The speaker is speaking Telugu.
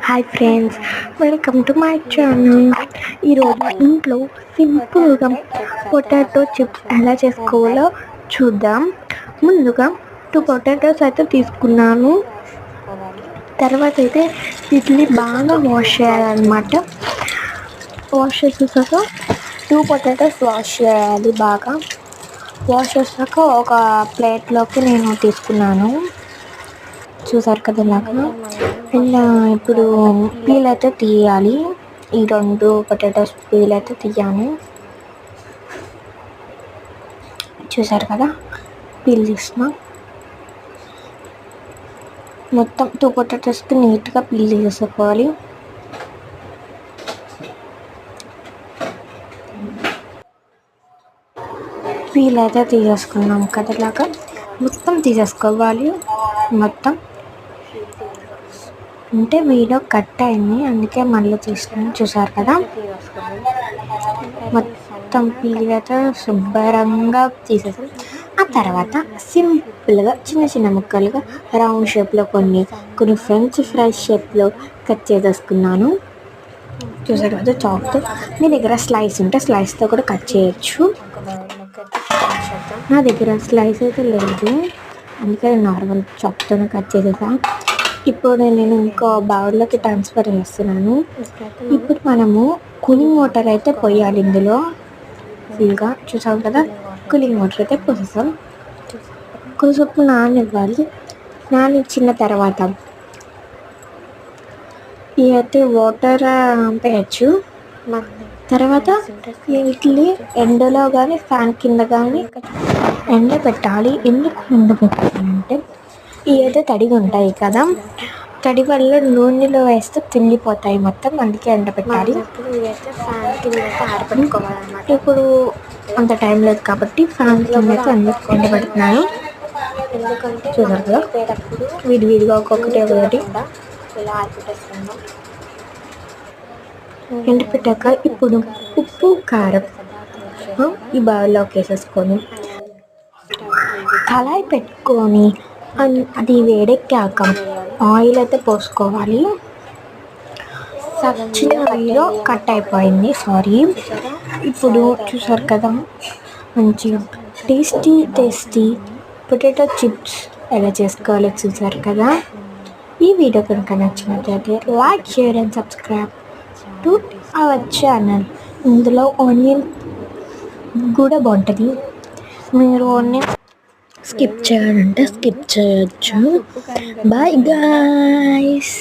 Hi friends, welcome to my channel. ఈరోజు ఇంట్లో సింపుల్గా పొటాటో చిప్స్ ఎలా చేసుకోవాలో చూద్దాం. ముందుగా 2 పొటాటోస్ అయితే తీసుకున్నాను. తర్వాత అయితే వీటిని బాగా వాష్ చేయాలన్నమాట. వాష్ చేసాక 2 పొటాటోస్ వాష్ చేయాలి. బాగా వాష్ చేసాక ఒక ప్లేట్లోకి నేను తీసుకున్నాను. చూసారు కదా ఇలాగా. ఇలా ఇప్పుడు పీల్ అయితే తీయాలి. ఈ 2 పొటాటోస్ పీల్ అయితే తీయాలి. చూసారు కదా, పీల్ తీసిన మొత్తం 2 పొటాటోస్కి నీట్గా పీల్ తీసుకోవాలి. పీల్ అయితే తీసేసుకున్నాం కదా, ఇలాగా మొత్తం తీసేసుకోవాలి. మొత్తం అంటే వీడియో కట్ అయింది, అందుకే మళ్ళీ తీస్తున్నాను. చూసారు కదా, మొత్తం పీల్ అయితే శుభ్రంగా తీసేసాం. ఆ తర్వాత సింపుల్గా చిన్న చిన్న ముక్కలుగా రౌండ్ షేప్లో కొన్ని ఫ్రెంచ్ ఫ్రైస్ షేప్లో కట్ చేసేసుకున్నాను. చూసారు కదా, చాక్తో. మీ దగ్గర స్లైస్ ఉంటే స్లైస్తో కూడా కట్ చేయొచ్చు. నా దగ్గర స్లైస్ అయితే లేదు, అందుకే నార్మల్ చాక్తోనే కట్ చేసేసాను. ఇప్పుడు నేను ఇంకో బౌల్లోకి ట్రాన్స్ఫర్ చేస్తున్నాను. ఇప్పుడు మనము కూలింగ్ వాటర్ అయితే పోయాలి ఇందులో ఫుల్గా. చూసాం కదా, కూలింగ్ వాటర్ అయితే పోసేసాం. కొంచెంసేపు నాననివ్వాలి. నానిచ్చిన తర్వాత ఇవైతే వాటర్ వేయచ్చు. తర్వాత వీటిని ఎండలో కానీ ఫ్యాన్ కింద కానీ ఎండ పెట్టాలి. ఎందుకు ఎండ పెట్టాలంటే ఇవైతే తడిగా ఉంటాయి కదా, తడి వల్ల నూనెలో వేస్తే తిండిపోతాయి మొత్తం, అందుకే ఎండ పెట్టాలి. ఇవైతే ఫ్యాన్ కింద అయితే ఆరబెట్టుకోవాలన్నమాట. ఇప్పుడు అంత టైం లేదు కాబట్టి ఫ్యాన్ కింద అయితే ఎండ పెడుతున్నాను. ఎందుకంటే చూసారు కదా, విడివిడిగా ఒక్కొక్కటి ఇలా ఆరబెట్టేస్తున్నాం. ఎండ పెట్టాక ఇప్పుడు ఉప్పు కారం ఈ బౌల్లోకి వేసేసుకొని కళాయి పెట్టుకొని అది వేడెక్కాక ఆయిల్ అయితే పోసుకోవాలి. చిన్న వీడియో కట్ అయిపోయింది, సారీ. ఇప్పుడు చూసారు కదా, మంచిగా టేస్టీ పొటాటో చిప్స్ ఎలా చేసుకోవాలో చూసారు కదా. ఈ వీడియో కనుక నచ్చినట్లయితే like, share and subscribe to our channel. ఇందులో ఆనియన్ కూడా బాగుంటుంది. మీరు ఆనియన్ స్కిప్ చేయాలంటే స్కిప్ చేయొచ్చు. Bye guys.